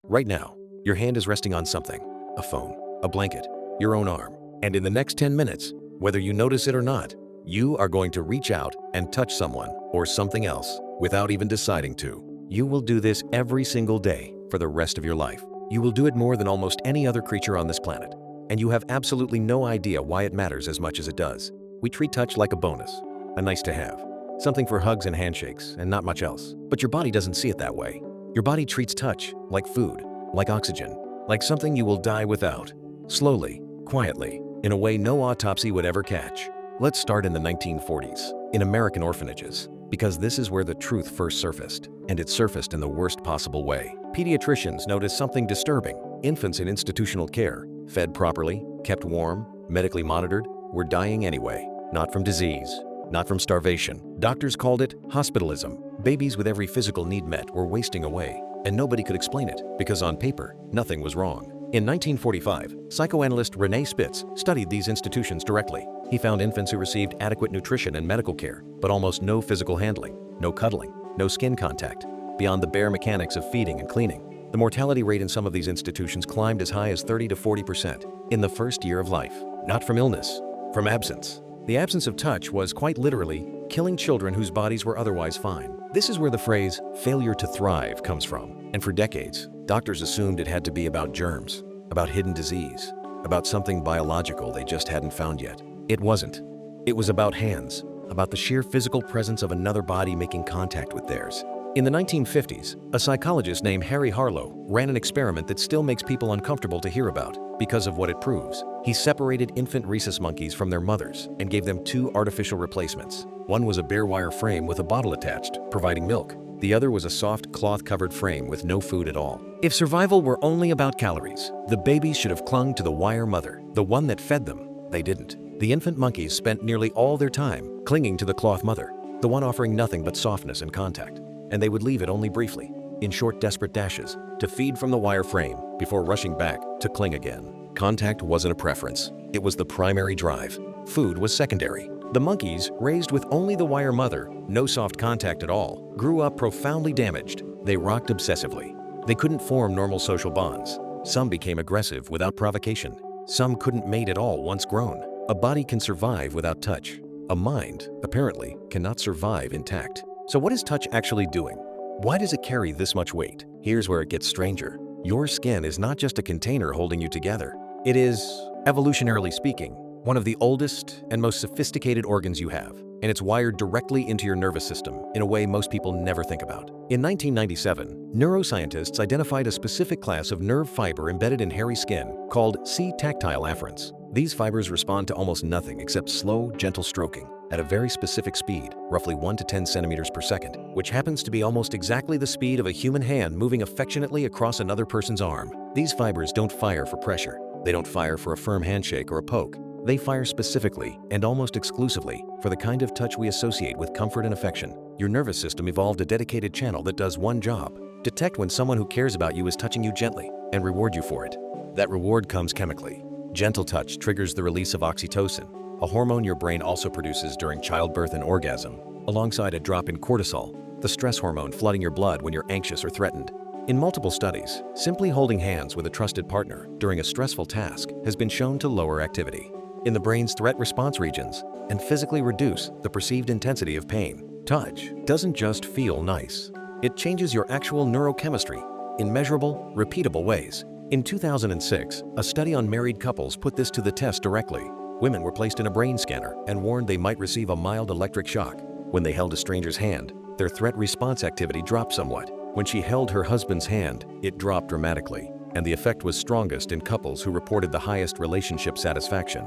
Right now, your hand is resting on something, a phone, a blanket, your own arm. And in the next 10 minutes, whether you notice it or not, you are going to reach out and touch someone or something else without even deciding to. You will do this every single day for the rest of your life. You will do it more than almost any other creature on this planet. And you have absolutely no idea why it matters as much as it does. We treat touch like a bonus, a nice to have, something for hugs and handshakes and not much else. But your body doesn't see it that way. Your body treats touch like food, like oxygen, like something you will die without. Slowly, quietly, in a way no autopsy would ever catch. Let's start in the 1940s, in American orphanages, because this is where the truth first surfaced, and it surfaced in the worst possible way. Pediatricians noticed something disturbing. Infants in institutional care, fed properly, kept warm, medically monitored, were dying anyway. Not from disease, not from starvation. Doctors called it hospitalism. Babies with every physical need met were wasting away, and nobody could explain it, because on paper, nothing was wrong. In 1945, psychoanalyst René Spitz studied these institutions directly. He found infants who received adequate nutrition and medical care, but almost no physical handling, no cuddling, no skin contact, beyond the bare mechanics of feeding and cleaning. The mortality rate in some of these institutions climbed as high as 30 to 40% in the first year of life. Not from illness, from absence. The absence of touch was quite literally killing children whose bodies were otherwise fine. This is where the phrase failure to thrive comes from. And for decades, doctors assumed it had to be about germs, about hidden disease, about something biological they just hadn't found yet. It wasn't. It was about hands, about the sheer physical presence of another body making contact with theirs. In the 1950s, a psychologist named Harry Harlow ran an experiment that still makes people uncomfortable to hear about because of what it proves. He separated infant rhesus monkeys from their mothers and gave them 2 artificial replacements. One was a bare wire frame with a bottle attached, providing milk. The other was a soft cloth-covered frame with no food at all. If survival were only about calories, the babies should have clung to the wire mother, the one that fed them. They didn't. The infant monkeys spent nearly all their time clinging to the cloth mother, the one offering nothing but softness and contact. And they would leave it only briefly, in short, desperate dashes, to feed from the wire frame before rushing back to cling again. Contact wasn't a preference. It was the primary drive. Food was secondary. The monkeys, raised with only the wire mother, no soft contact at all, grew up profoundly damaged. They rocked obsessively. They couldn't form normal social bonds. Some became aggressive without provocation. Some couldn't mate at all once grown. A body can survive without touch. A mind, apparently, cannot survive intact. So what is touch actually doing? Why does it carry this much weight? Here's where it gets stranger. Your skin is not just a container holding you together. It is, evolutionarily speaking, one of the oldest and most sophisticated organs you have, and it's wired directly into your nervous system in a way most people never think about. In 1997, neuroscientists identified a specific class of nerve fiber embedded in hairy skin called C-tactile afferents. These fibers respond to almost nothing except slow, gentle stroking at a very specific speed, roughly 1 to 10 centimeters per second, which happens to be almost exactly the speed of a human hand moving affectionately across another person's arm. These fibers don't fire for pressure. They don't fire for a firm handshake or a poke. They fire specifically and almost exclusively for the kind of touch we associate with comfort and affection. Your nervous system evolved a dedicated channel that does one job: detect when someone who cares about you is touching you gently and reward you for it. That reward comes chemically. Gentle touch triggers the release of oxytocin, a hormone your brain also produces during childbirth and orgasm, alongside a drop in cortisol, the stress hormone flooding your blood when you're anxious or threatened. In multiple studies, simply holding hands with a trusted partner during a stressful task has been shown to lower activity in the brain's threat response regions and physically reduce the perceived intensity of pain. Touch doesn't just feel nice. It changes your actual neurochemistry in measurable, repeatable ways. In 2006, a study on married couples put this to the test directly. Women were placed in a brain scanner and warned they might receive a mild electric shock. When they held a stranger's hand, their threat response activity dropped somewhat. When she held her husband's hand, it dropped dramatically, and the effect was strongest in couples who reported the highest relationship satisfaction.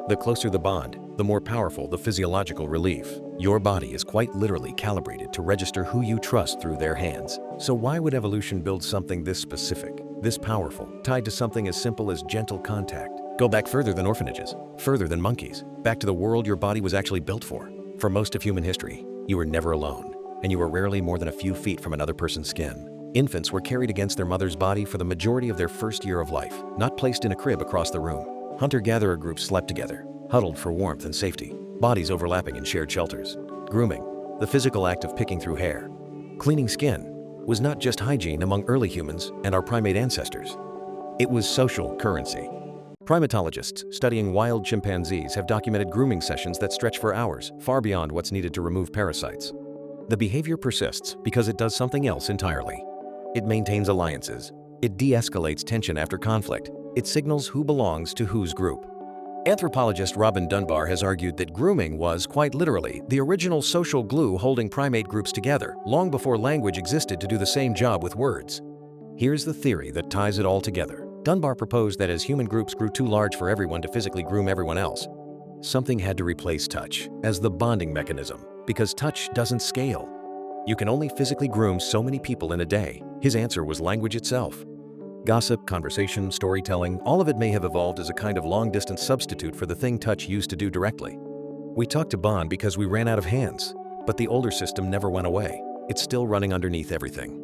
The closer the bond, the more powerful the physiological relief. Your body is quite literally calibrated to register who you trust through their hands. So why would evolution build something this specific, this powerful, tied to something as simple as gentle contact? Go back further than orphanages, further than monkeys, back to the world your body was actually built for. For most of human history, you were never alone, and you were rarely more than a few feet from another person's skin. Infants were carried against their mother's body for the majority of their first year of life, not placed in a crib across the room. Hunter-gatherer groups slept together, huddled for warmth and safety, bodies overlapping in shared shelters. Grooming, the physical act of picking through hair. Cleaning skin, was not just hygiene among early humans and our primate ancestors. It was social currency. Primatologists studying wild chimpanzees have documented grooming sessions that stretch for hours, far beyond what's needed to remove parasites. The behavior persists because it does something else entirely. It maintains alliances. It de-escalates tension after conflict. It signals who belongs to whose group. Anthropologist Robin Dunbar has argued that grooming was, quite literally, the original social glue holding primate groups together, long before language existed to do the same job with words. Here's the theory that ties it all together. Dunbar proposed that as human groups grew too large for everyone to physically groom everyone else, something had to replace touch as the bonding mechanism, because touch doesn't scale. You can only physically groom so many people in a day. His answer was language itself. Gossip, conversation, storytelling, all of it may have evolved as a kind of long-distance substitute for the thing touch used to do directly. We talk to bond because we ran out of hands, but the older system never went away. It's still running underneath everything.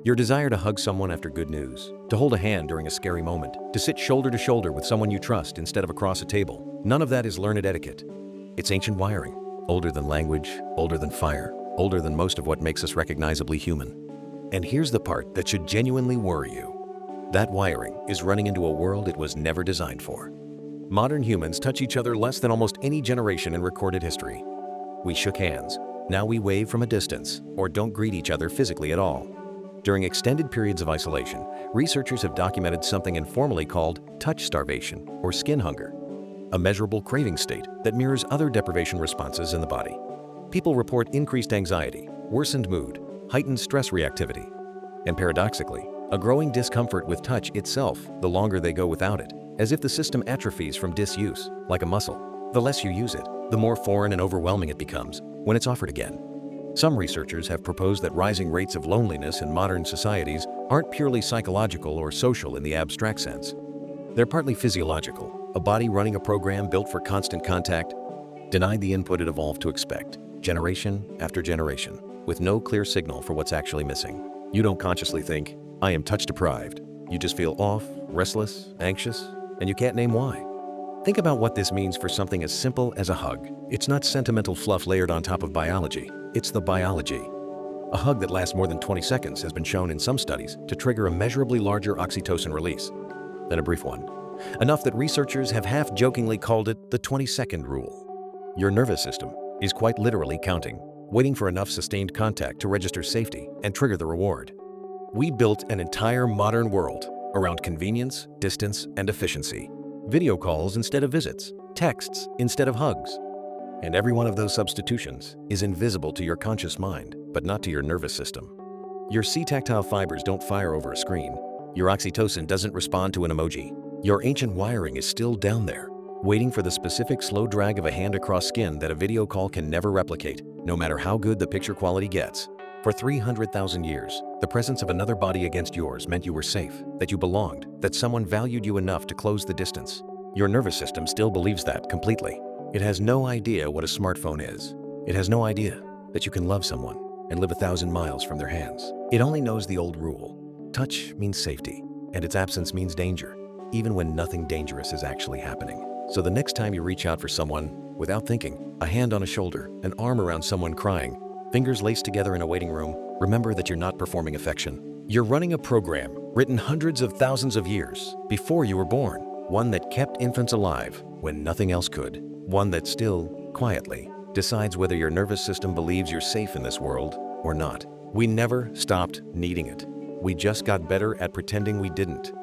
Your desire to hug someone after good news, to hold a hand during a scary moment, to sit shoulder to shoulder with someone you trust instead of across a table, none of that is learned etiquette. It's ancient wiring, older than language, older than fire, older than most of what makes us recognizably human. And here's the part that should genuinely worry you. That wiring is running into a world it was never designed for. Modern humans touch each other less than almost any generation in recorded history. We shook hands. Now we wave from a distance, or don't greet each other physically at all. During extended periods of isolation, researchers have documented something informally called touch starvation or skin hunger, a measurable craving state that mirrors other deprivation responses in the body. People report increased anxiety, worsened mood, heightened stress reactivity, and paradoxically, a growing discomfort with touch itself the longer they go without it, as if the system atrophies from disuse, like a muscle. The less you use it, the more foreign and overwhelming it becomes when it's offered again. Some researchers have proposed that rising rates of loneliness in modern societies aren't purely psychological or social in the abstract sense. They're partly physiological, a body running a program built for constant contact, denied the input it evolved to expect, generation after generation, with no clear signal for what's actually missing. You don't consciously think, I am touch deprived. You just feel off, restless, anxious, and you can't name why. Think about what this means for something as simple as a hug. It's not sentimental fluff layered on top of biology. It's the biology. A hug that lasts more than 20 seconds has been shown in some studies to trigger a measurably larger oxytocin release than a brief one. Enough that researchers have half-jokingly called it the 20-second rule. Your nervous system is quite literally counting, waiting for enough sustained contact to register safety and trigger the reward. We built an entire modern world around convenience, distance, and efficiency. Video calls instead of visits, texts instead of hugs. And every one of those substitutions is invisible to your conscious mind, but not to your nervous system. Your C-tactile fibers don't fire over a screen. Your oxytocin doesn't respond to an emoji. Your ancient wiring is still down there, waiting for the specific slow drag of a hand across skin that a video call can never replicate, no matter how good the picture quality gets. For 300,000 years, the presence of another body against yours meant you were safe, that you belonged, that someone valued you enough to close the distance. Your nervous system still believes that completely. It has no idea what a smartphone is. It has no idea that you can love someone and live 1,000 miles from their hands. It only knows the old rule. Touch means safety, and its absence means danger, even when nothing dangerous is actually happening. So the next time you reach out for someone, without thinking, a hand on a shoulder, an arm around someone crying, fingers laced together in a waiting room, remember that you're not performing affection. You're running a program written hundreds of thousands of years before you were born, one that kept infants alive when nothing else could, one that still, quietly, decides whether your nervous system believes you're safe in this world or not. We never stopped needing it. We just got better at pretending we didn't.